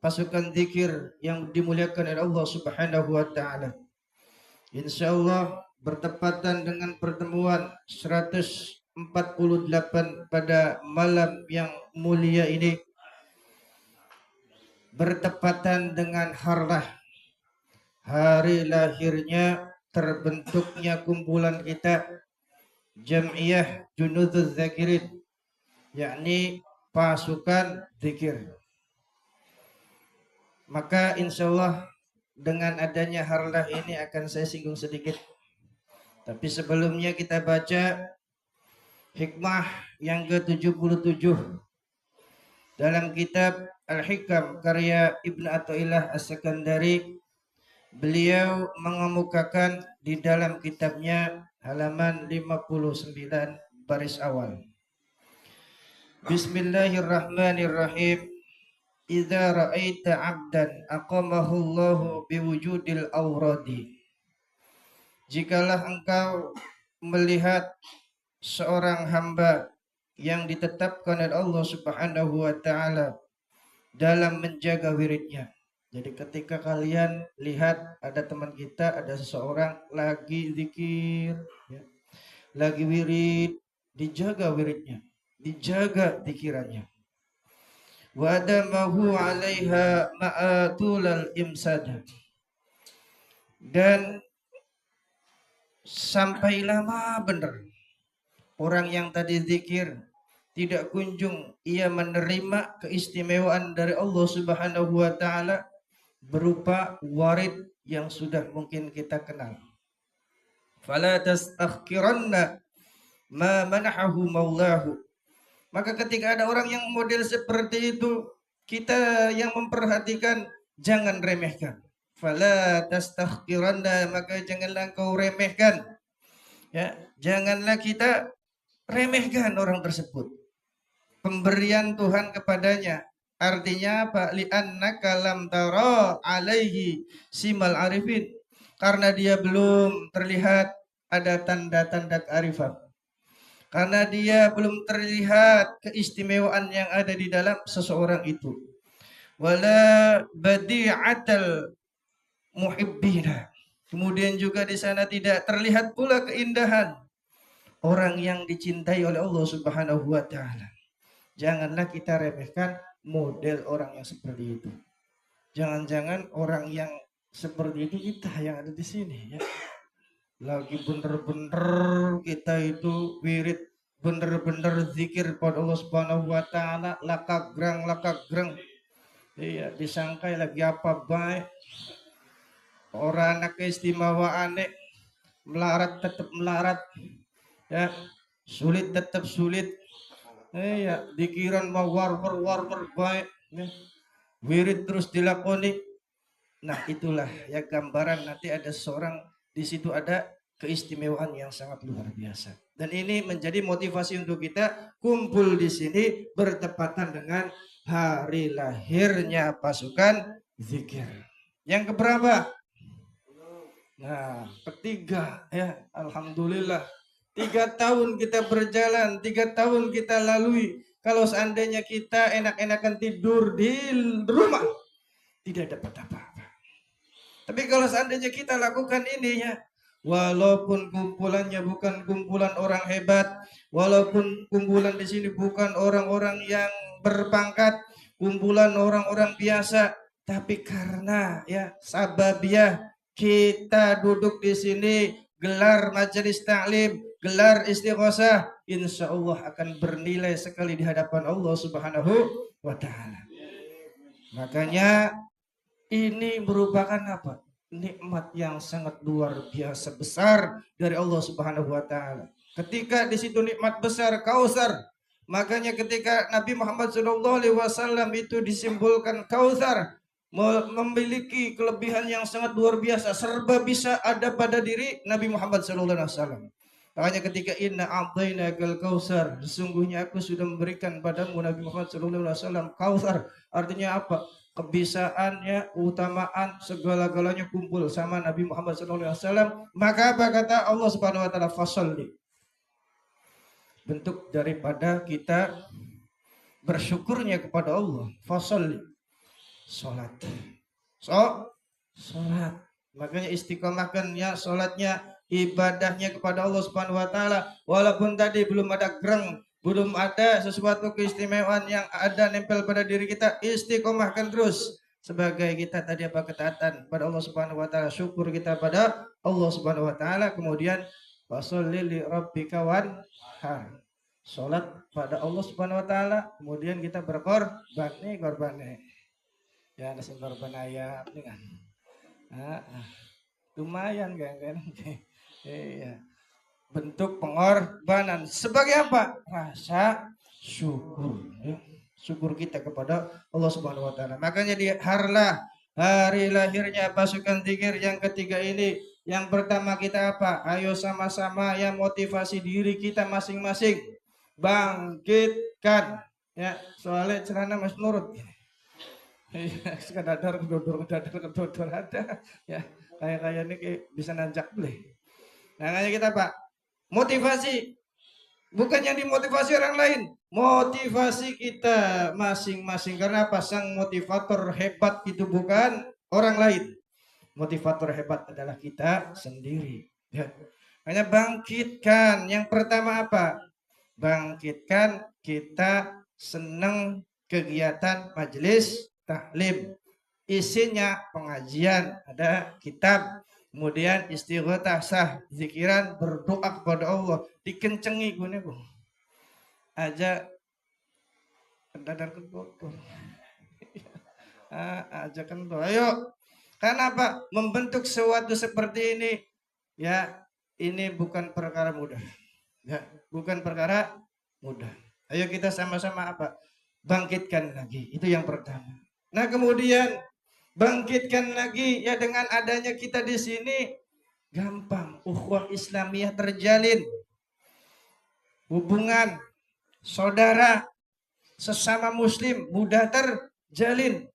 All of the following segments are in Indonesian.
pasukan zikir yang dimuliakan oleh Allah Subhanahu wa taala. Insyaallah bertepatan dengan pertemuan 148 pada malam yang mulia ini, bertepatan dengan harlah hari lahirnya terbentuknya kumpulan kita Jam'iyah Junuduz Zakirin, yakni pasukan zikir. Maka insyaallah dengan adanya harlah ini akan saya singgung sedikit. Tapi sebelumnya kita baca hikmah yang ke-77 dalam kitab Al-Hikam karya Ibnu Athaillah As-Sakandari. Beliau mengemukakan di dalam kitabnya halaman 59 baris awal. Bismillahirrahmanirrahim. Idza ra'aita 'abdan aqamahu Allahu biwujudil awradi. Jikalau engkau melihat seorang hamba yang ditetapkan oleh Allah Subhanahu wa taala dalam menjaga wiridnya. Jadi ketika kalian lihat ada teman kita, ada seseorang lagi zikir, ya, lagi wirid, dijaga wiridnya, dijaga zikirannya. Wa adamahu 'alaiha ma'atulal imsad. Dan sampai lama benar orang yang tadi zikir tidak kunjung ia menerima keistimewaan dari Allah Subhanahu wa taala berupa warid yang sudah mungkin kita kenal. Fala tastakhkiranna ma manahu maulahu. Maka ketika ada orang yang model seperti itu, kita yang memperhatikan jangan remehkan. Fala tastakhkiranna, maka janganlah kau remehkan. Ya, janganlah kita remehkan orang tersebut. Pemberian Tuhan kepadanya. Artinya apa? Li'annaka lam tara alaihi simal arifin. Karena dia belum terlihat ada tanda-tanda kearifan. Karena dia belum terlihat keistimewaan yang ada di dalam seseorang itu. Wala badi'atal muhibbina. Kemudian juga di sana tidak terlihat pula keindahan orang yang dicintai oleh Allah Subhanahu wa taala. Janganlah kita remehkan model orang yang seperti itu. Jangan-jangan orang yang seperti itu kita yang ada di sini, ya. Lagi bener-bener kita itu wirid, bener-bener zikir pada Allah Subhanahu wa taala, lakagrang. Iya, disangka lagi apa baik. Orang anak keistimewaan melarat tetap melarat. Ya, sulit tetap sulit. Ya, dikiran mau war baik, ya. Wirid terus dilakoni. Nah, itulah ya gambaran nanti ada seorang di situ ada keistimewaan yang sangat luar biasa. Dan ini menjadi motivasi untuk kita kumpul di sini bertepatan dengan hari lahirnya pasukan zikir. Yang keberapa? Nah, ketiga, ya, alhamdulillah. 3 tahun kita berjalan, 3 tahun kita lalui. Kalau seandainya kita enak-enakan tidur di rumah, tidak dapat apa-apa. Tapi kalau seandainya kita lakukan ini, ya, walaupun kumpulannya bukan kumpulan orang hebat, walaupun kumpulan di sini bukan orang-orang yang berpangkat, kumpulan orang-orang biasa, tapi karena ya sababiah kita duduk di sini, gelar majelis taklim, gelar istighosah, insya Allah akan bernilai sekali di hadapan Allah Subhanahu wa taala. Makanya ini merupakan apa? Nikmat yang sangat luar biasa besar dari Allah Subhanahu wa taala. Ketika di situ nikmat besar Kautsar, makanya ketika Nabi Muhammad SAW itu disimbolkan Kautsar memiliki kelebihan yang sangat luar biasa, serba bisa ada pada diri Nabi Muhammad SAW. Makanya ketika inna a'tainakal kautsar, sesungguhnya aku sudah memberikan padamu Nabi Muhammad SAW Kautsar. Artinya apa? Kebisaannya, utamaan, segala-galanya kumpul sama Nabi Muhammad SAW. Maka apa kata Allah Subhanahu wa taala? Fasalli. Bentuk daripada kita bersyukurnya kepada Allah. Fasalli. sholat. Sholat. Makanya istiqomahkan ya sholatnya, ibadahnya kepada Allah Subhanahu wa taala. Walaupun tadi belum ada gereng, belum ada sesuatu keistimewaan yang ada nempel pada diri kita, istiqomahkan terus. Sebagai kita tadi apa, ketaatan pada Allah Subhanahu wa taala, syukur kita pada Allah Subhanahu wa taala, kemudian washolli li rabbika wanhar. Salat pada Allah Subhanahu wa taala, kemudian kita berkorban ya, ada korban ayam dengan lumayan kan. Iya. Bentuk pengorbanan sebagai apa? Rasa syukur. Ya. Syukur kita kepada Allah Subhanahu wa taala. Makanya di hari lahirnya pasukan zikir yang ketiga ini, yang pertama kita apa? Ayo sama-sama yang motivasi diri kita masing-masing. Bangkitkan. Ya, soalnya celana Mas Nurut. Kedadar kedodor ada. Ya, kayak ini bisa nanjak beli. Makanya kita Pak, motivasi bukan yang dimotivasi orang lain, motivasi kita masing-masing. Karena pasang motivator hebat itu bukan orang lain, motivator hebat adalah kita sendiri. Ya. Hanya bangkitkan. Yang pertama apa? Bangkitkan kita senang kegiatan majelis taklim. Isinya pengajian, ada kitab, kemudian istighothah sah, zikiran, berdoa kepada Allah, dikencengi gune bu. Aja kedadar kedodor. Aja kan tuh. Ayo. Kenapa membentuk sesuatu seperti ini? Ya, ini bukan perkara mudah. Ya, bukan perkara mudah. Ayo kita sama-sama apa? Bangkitkan lagi. Itu yang pertama. Nah, kemudian bangkitkan lagi ya dengan adanya kita di sini, gampang ukhuwah Islamiyah terjalin. Hubungan saudara sesama muslim mudah terjalin.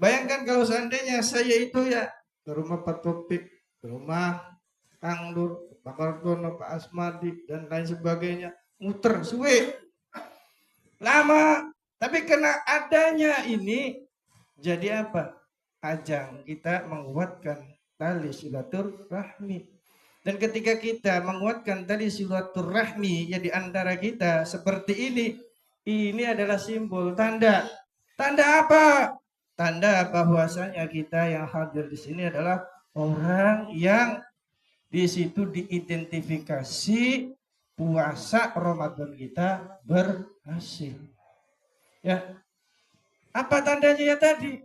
Bayangkan kalau seandainya saya itu ya ke rumah Pak Topik, ke rumah Kang Nur, Pak Kartono, Pak Asmadi dan lain sebagainya, muter suwe lama, tapi kena adanya ini jadi apa? Ajang kita menguatkan tali silaturahmi. Dan ketika kita menguatkan tali silaturahmi ya di antara kita seperti ini adalah simbol tanda. Tanda apa? Tanda bahwasanya kita yang hadir di sini adalah orang yang di situ diidentifikasi puasa Ramadan kita berhasil. Ya. Apa tandanya ya tadi?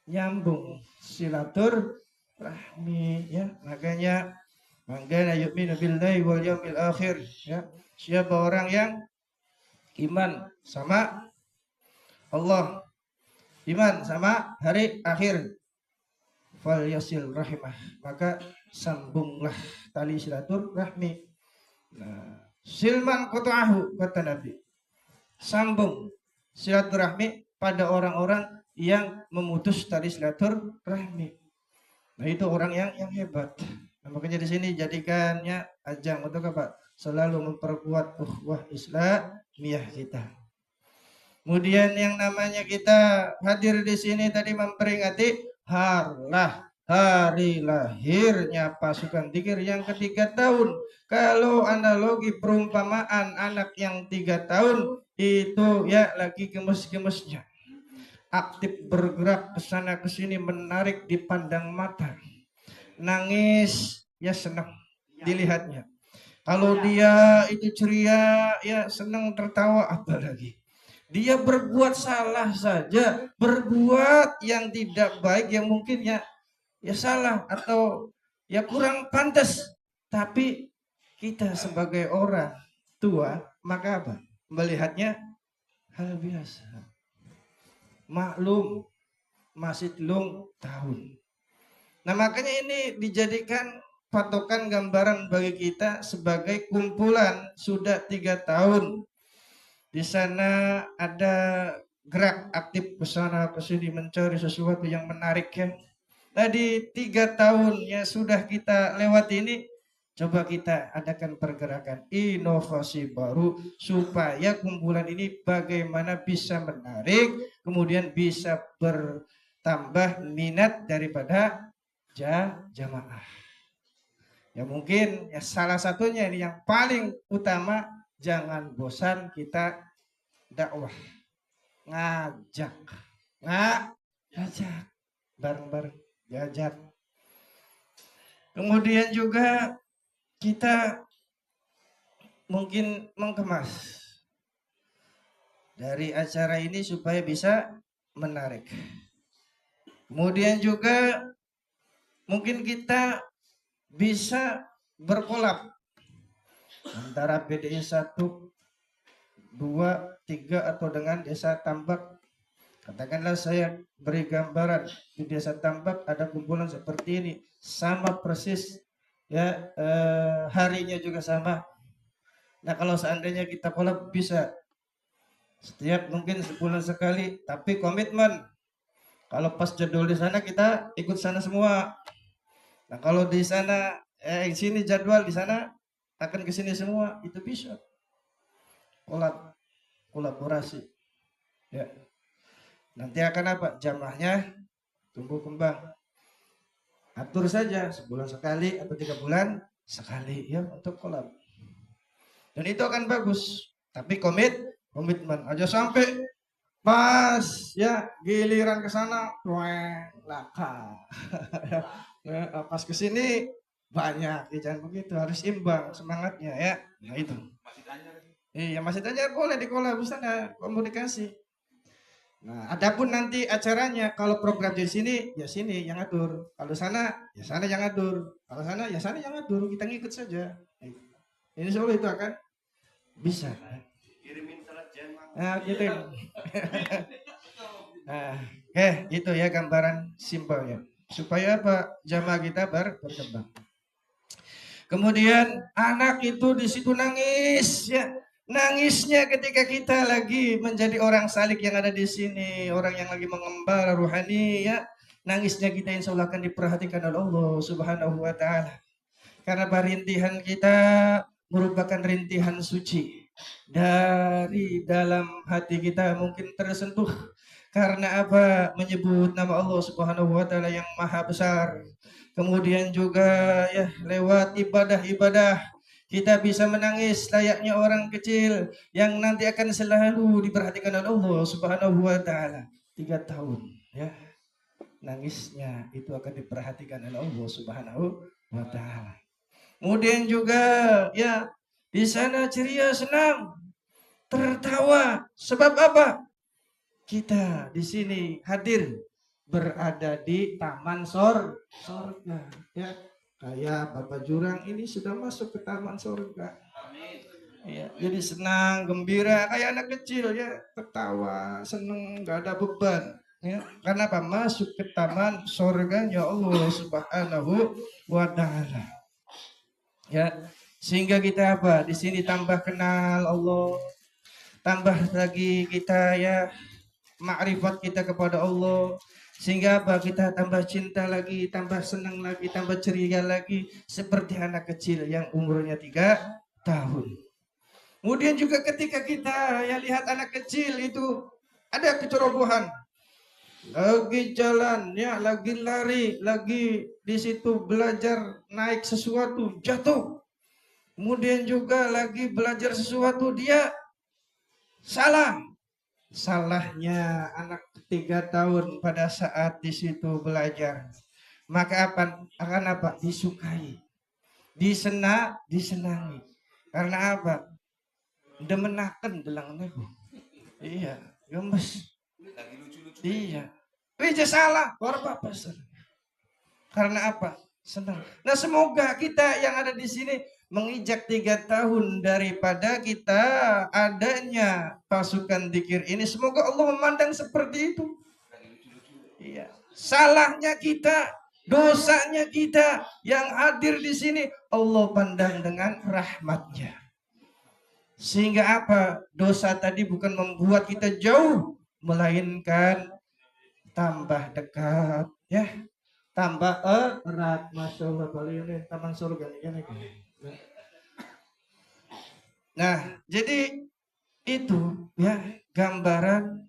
Nyambung silaturahmi ya. Makanya yu'minu billahi wal yaumil akhir ya. Siapa orang yang iman sama Allah, iman sama hari akhir, fal yasil rahimah, maka sambunglah tali silaturahmi. Nah, silman qata'ahu kata Nabi. Sambung silaturahmi pada orang-orang yang memutus tali silaturahmi. Nah, itu orang yang hebat. Nah, makanya di sini jadikannya ajang untuk apa? Selalu memperkuat ukhuwah Islamiyah kita. Kemudian yang namanya kita hadir di sini tadi memperingati hari lahirnya pasukan zikir yang ketiga tahun. Kalau analogi perumpamaan anak yang 3 tahun itu ya lagi gemes-gemesnya, aktif bergerak ke sana ke sini, menarik dipandang mata, nangis ya senang dilihatnya. Kalau dia itu ceria ya senang tertawa, apalagi dia berbuat salah saja, berbuat yang tidak baik yang mungkin ya salah atau ya kurang pantas, tapi kita sebagai orang tua maka apa? Melihatnya hal biasa. Maklum masih belum tahun. Nah, makanya ini dijadikan patokan gambaran bagi kita sebagai kumpulan sudah 3 tahun. Di sana ada gerak aktif ke sana ke sini mencari sesuatu yang menarik ya. Tadi 3 tahun ya sudah kita lewati ini, coba kita adakan pergerakan inovasi baru supaya kumpulan ini bagaimana bisa menarik, kemudian bisa tambah minat daripada jamaah. Ya mungkin ya salah satunya ini yang paling utama, jangan bosan kita dakwah, ngajak bareng-bareng, diajak. Kemudian juga kita mungkin mengemas dari acara ini supaya bisa menarik. Kemudian juga mungkin kita bisa berkolab antara PDI 1, 2, 3 atau dengan Desa Tambak. Katakanlah saya beri gambaran di Desa Tambak ada kumpulan seperti ini, sama persis ya, harinya juga sama. Nah kalau seandainya kita kolab bisa setiap mungkin sebulan sekali, tapi komitmen kalau pas jadwal di sana kita ikut sana semua. Nah kalau di sana di sini jadwal, di sana akan ke sini semua, itu bisa kolaborasi ya. Nanti akan apa, jamaahnya tumbuh kembang. Atur saja sebulan sekali atau 3 bulan sekali ya untuk kolab, dan itu akan bagus. Tapi komitmen aja sampai pas ya giliran ke sana laka. Pas ke sini banyak, jangan begitu, harus imbang semangatnya ya. Nah itu. Iya masih tanya, boleh di kolab sana komunikasi. Nah, adapun nanti acaranya, kalau program di sini, ya sini yang atur. Kalau sana, ya sana yang atur. Kalau sana, ya sana yang atur. Kita ngikut saja. Ini soal itu akan bisa. Kirimin salat jamaah. Nah, gitu. Nah, itu ya gambaran simpelnya. Supaya apa? Jamaah kita berkembang. Kemudian anak itu di situ nangis ya. Nangisnya ketika kita lagi menjadi orang salik yang ada di sini, orang yang lagi mengembara ruhani ya. Nangisnya kita insya Allah akan diperhatikan oleh Allah Subhanahu wa taala. Karena rintihan kita merupakan rintihan suci. Dari dalam hati kita mungkin tersentuh karena apa? Menyebut nama Allah Subhanahu wa taala yang maha besar. Kemudian juga ya lewat ibadah-ibadah kita bisa menangis layaknya orang kecil yang nanti akan selalu diperhatikan oleh Allah Subhanahu wa taala. 3 tahun ya. Nangisnya itu akan diperhatikan oleh Allah Subhanahu wa taala. Kemudian juga ya di sana ceria, senang, tertawa. Sebab apa? Kita di sini hadir berada di taman sorga ya. Kayak Bapak Jurang ini sudah masuk ke taman surga. Ya, jadi senang, gembira, kayak anak kecil ya, tertawa, senang, nggak ada beban. Ya, karena apa? Masuk ke taman surganya Allah Subhanahu wa taala. Ya, sehingga kita apa? Di sini tambah kenal Allah, tambah lagi kita ya makrifat kita kepada Allah. Sehingga apa? Kita tambah cinta lagi, tambah senang lagi, tambah ceria lagi. Seperti anak kecil yang umurnya 3 tahun. Kemudian juga ketika kita ya lihat anak kecil itu ada kecerobohan. Lagi jalan, ya lagi lari, lagi di situ belajar naik sesuatu, jatuh. Kemudian juga lagi belajar sesuatu, dia salah. Salahnya anak 3 tahun pada saat di situ belajar, maka akan apa? Disukai, disenangi. Karena apa? Demenaken delang nego. Iya, gemes. Iya. Wija salah, apa pasar. Karena apa? Senang. Nah, semoga kita yang ada di sini menginjak 3 tahun daripada kita adanya pasukan dzikir ini, semoga Allah memandang seperti itu. Iya. Salahnya kita, dosanya kita yang hadir di sini, Allah pandang dengan rahmatnya. Sehingga apa? Dosa tadi bukan membuat kita jauh, melainkan tambah dekat, ya. Tambah erat. Masya Allah, kali ini taman surga ini. Nah, jadi itu ya gambaran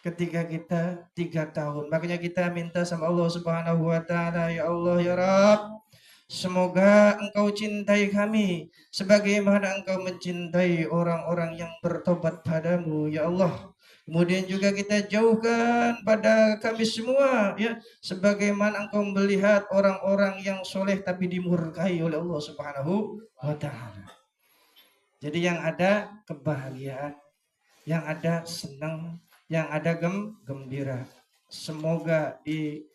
ketika kita 3 tahun. Makanya kita minta sama Allah Subhanahu wa taala, ya Allah ya Rabb, semoga Engkau cintai kami sebagaimana Engkau mencintai orang-orang yang bertobat padamu, ya Allah. Kemudian juga kita jauhkan pada kami semua, ya, sebagaimana Engkau melihat orang-orang yang soleh tapi dimurkai oleh Allah Subhanahu wa taala. Jadi yang ada kebahagiaan, yang ada senang, yang ada gembira. Semoga di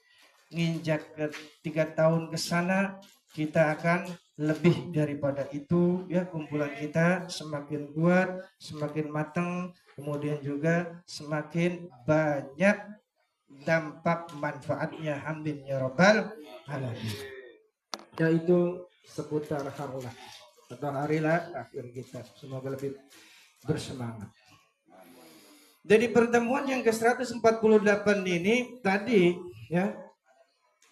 nginjak ke 3 tahun ke sana kita akan lebih daripada itu, ya, kumpulan kita semakin kuat, semakin matang, kemudian juga semakin banyak dampak manfaatnya. Amin ya rabbal alamin. Yaitu seputar harlah atau harilah akhir kita. Semoga lebih bersemangat. Dari pertemuan yang ke-148 ini tadi, ya,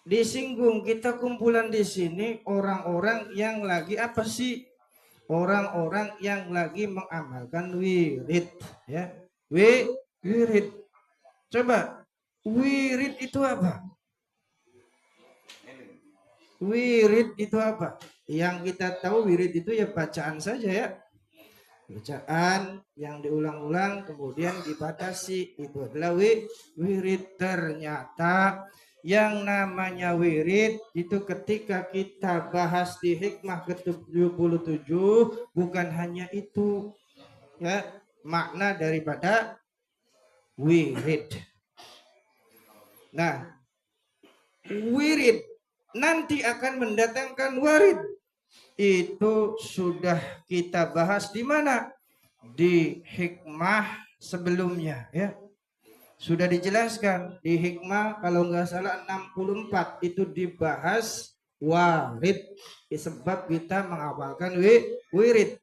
disinggung kita kumpulan di sini orang-orang yang lagi apa sih? Orang-orang yang lagi mengamalkan wirid, ya. Wirid. Coba, wirid itu apa? Wirid itu apa? Yang kita tahu wirid itu ya bacaan saja, ya. Bacaan yang diulang-ulang kemudian dibatasi, itu adalah wirid. Ternyata yang namanya wirid itu ketika kita bahas di hikmah ke-77 bukan hanya itu, ya, makna daripada wirid. Nah, wirid nanti akan mendatangkan warid. Itu sudah kita bahas di mana? Di hikmah sebelumnya, ya. Sudah dijelaskan di hikmah kalau nggak salah 64 itu dibahas warid. Sebab kita mengawalkan wirid.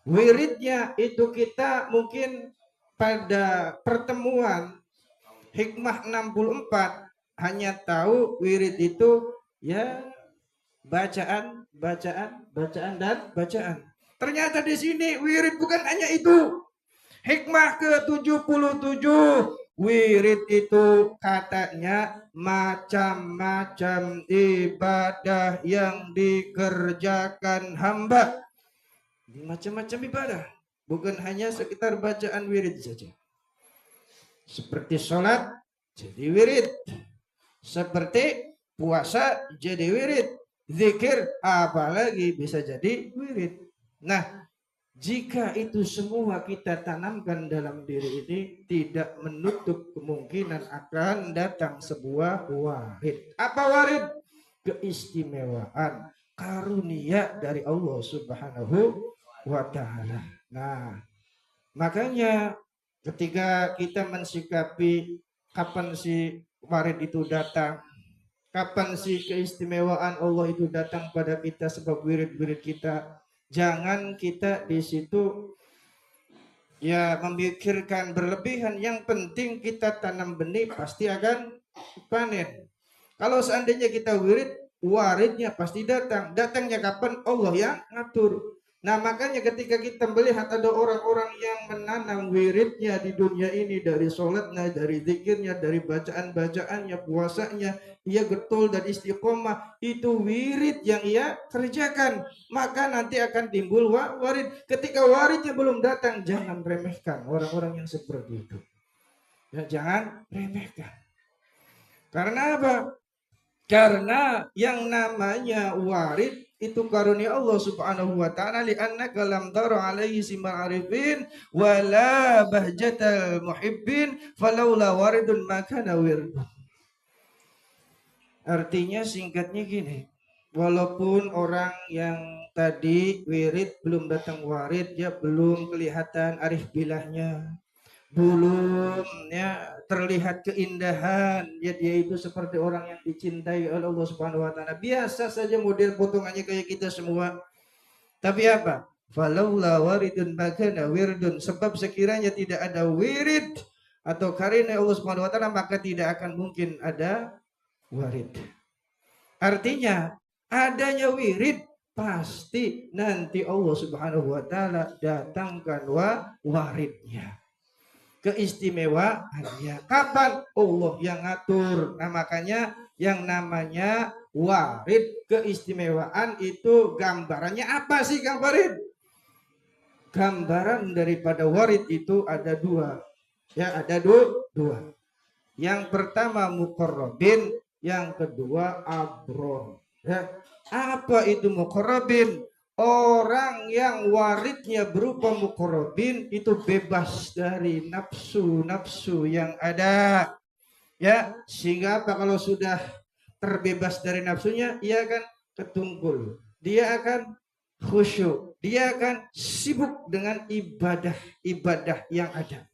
Wiridnya itu kita mungkin pada pertemuan hikmah 64 hanya tahu wirid itu, ya, bacaan, dan bacaan. Ternyata di sini wirid bukan hanya itu. Hikmah ke-77, wirid itu katanya macam-macam ibadah yang dikerjakan hamba. Macam-macam ibadah, bukan hanya sekitar bacaan wirid saja. Seperti sholat jadi wirid, seperti puasa jadi wirid, zikir apalagi bisa jadi wirid. Nah, jika itu semua kita tanamkan dalam diri ini, tidak menutup kemungkinan akan datang sebuah warid. Apa warid? Keistimewaan, karunia dari Allah Subhanahu wa taala. Nah, makanya ketika kita mensikapi kapan si warid itu datang, kapan sih keistimewaan Allah itu datang pada kita sebab wirid-wirid kita, jangan kita di situ, ya, memikirkan berlebihan. Yang penting kita tanam benih pasti akan panen. Kalau seandainya kita wirid, waridnya pasti datang. Datangnya kapan? Allah yang ngatur. Nah, makanya ketika kita melihat ada orang-orang yang menanam wiridnya di dunia ini, dari sholatnya, dari zikirnya, dari bacaan-bacaannya, puasanya, ia getol dan istiqomah, itu wirid yang ia kerjakan, maka nanti akan timbul warid. Ketika waridnya belum datang, jangan remehkan orang-orang yang seperti itu, ya, jangan remehkan. Karena apa? Karena yang namanya warid itu karunia Allah Subhanahu wa taala, li'annaka lam tara alaihi simal arifin wala bahjatal muhibbin falaula waridun makana wirdun. Artinya singkatnya gini, walaupun orang yang tadi wirid belum datang warid, ya, belum kelihatan arif bilahnya, belum, ya, terlihat keindahan, ya, dia itu seperti orang yang dicintai oleh Allah Subhanahu wa taala. Biasa saja model potongannya kayak kita semua. Tapi apa? Falaula waridun makana wirdun, sebab sekiranya tidak ada wirid atau karunia Allah Subhanahu wa taala, maka tidak akan mungkin ada warid. Artinya adanya wirid pasti nanti Allah Subhanahu wa taala datangkan waridnya. keistimewaannya. Kapan? Allah yang ngatur. Nah, makanya yang namanya warid keistimewaan itu gambarannya apa sih, Kang Farid? Gambaran daripada warid itu ada dua. Ya, ada dua. Yang pertama muqarrabin, yang kedua abror. Ya. Apa itu muqarrabin? Orang yang waridnya berupa muqarrabin itu bebas dari nafsu-nafsu yang ada. Ya, sehingga apa kalau sudah terbebas dari nafsunya, ia akan ketungkul. Dia akan khusyuk. Dia akan sibuk dengan ibadah-ibadah yang ada.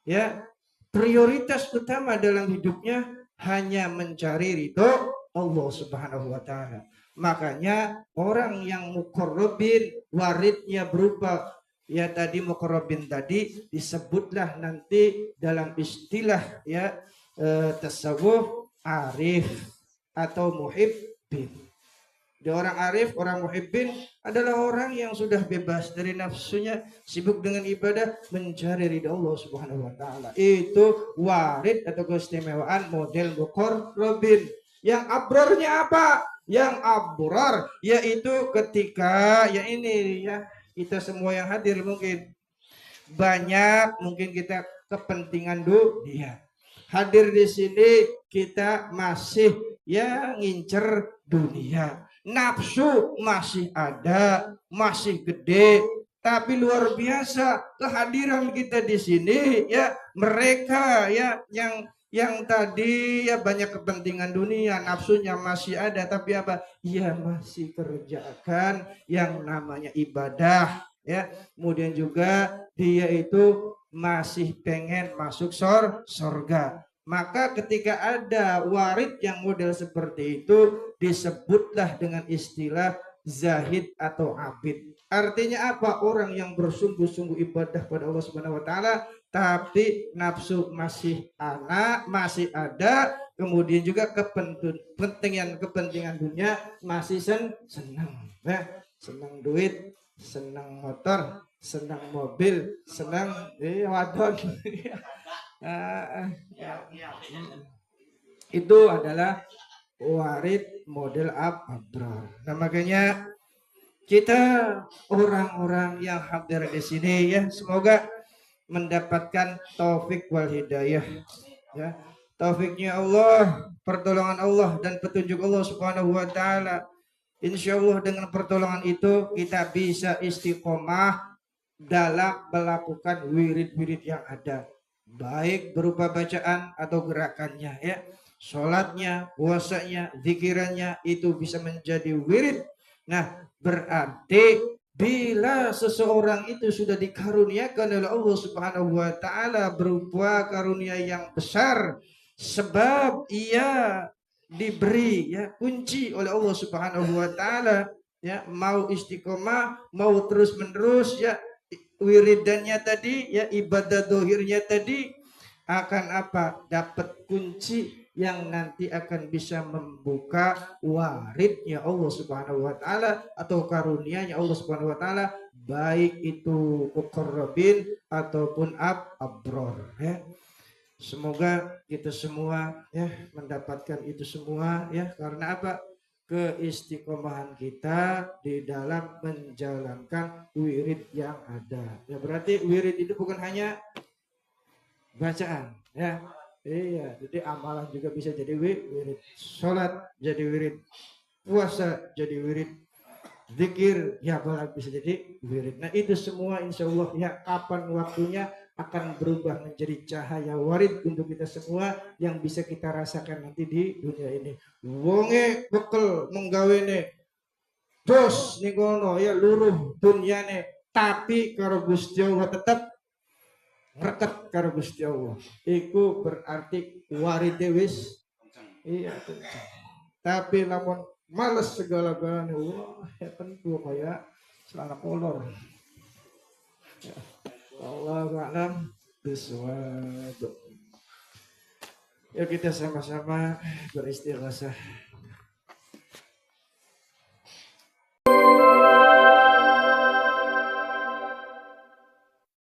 Ya, prioritas utama dalam hidupnya hanya mencari ridho Allah Subhanahu wa taala. Makanya orang yang muqarrabin waridnya berupa ya tadi muqarrabin tadi disebutlah nanti dalam istilah ya tasawuf arif atau muhibbin. Dia orang arif, orang muhibbin adalah orang yang sudah bebas dari nafsunya, sibuk dengan ibadah, mencari ridha Allah Subhanahu wa taala. Itu warid atau keistimewaan model muqarrabin. Yang abrarnya apa? Yang abrar yaitu ketika ya ini ya kita semua yang hadir mungkin banyak mungkin kita kepentingan dunia. Hadir di sini kita masih ya ngincer dunia. Nafsu masih ada, masih gede, tapi luar biasa kehadiran kita di sini ya mereka ya yang tadi ya banyak kepentingan dunia, nafsunya masih ada, tapi apa? Ya masih kerjakan yang namanya ibadah ya. Kemudian juga dia itu masih pengen masuk surga. Maka ketika ada warid yang model seperti itu disebutlah dengan istilah zahid atau abid. Artinya apa? Orang yang bersungguh-sungguh ibadah pada Allah Subhanahu wa taala tapi nafsu masih masih ada, kemudian juga kepentingan dunia masih senang. Ya, senang duit, senang motor, senang mobil, senang wadon. Itu adalah warid model abrar. Nah, makanya kita orang-orang yang hadir di sini ya semoga mendapatkan taufik wal hidayah ya. Taufiknya Allah, pertolongan Allah dan petunjuk Allah Subhanahu wa taala. Insya Allah dengan pertolongan itu kita bisa istiqomah dalam melakukan wirid-wirid yang ada, baik berupa bacaan atau gerakannya ya. Sholatnya, puasanya, zikirannya itu bisa menjadi wirid. Nah, berarti bila seseorang itu sudah dikaruniakan oleh Allah Subhanahu wa taala berupa karunia yang besar sebab ia diberi ya kunci oleh Allah Subhanahu wa taala ya, mau istiqomah, mau terus menerus ya wiridannya tadi ya ibadah dohirnya tadi akan apa? Dapat kunci yang nanti akan bisa membuka waridnya Allah Subhanahu wa taala atau karunia-Nya Allah Subhanahu wa taala baik itu muqarrabin ataupun abror ya. Semoga kita semua ya mendapatkan itu semua ya karena apa? Keistiqomahan kita di dalam menjalankan wirid yang ada. Ya berarti wirid itu bukan hanya bacaan ya. Iya, jadi amalan juga bisa jadi wirid. Sholat jadi wirid. Puasa jadi wirid. Zikir ya apalagi bisa jadi wirid. Nah itu semua insya Allah ya kapan waktunya akan berubah menjadi cahaya warid untuk kita semua yang bisa kita rasakan nanti di dunia ini. Wonge bekel menggawene dos nikono ya luruh dunyane tapi karo Gusti Allah tetap reket karo Gusti Allah. Iku berarti waride wis iya tapi lamun males segala-galanya wah ya tentu kayak celana kolor. Ya. Allahu a'lam bishawab. Ya kita sama-sama beristighatsah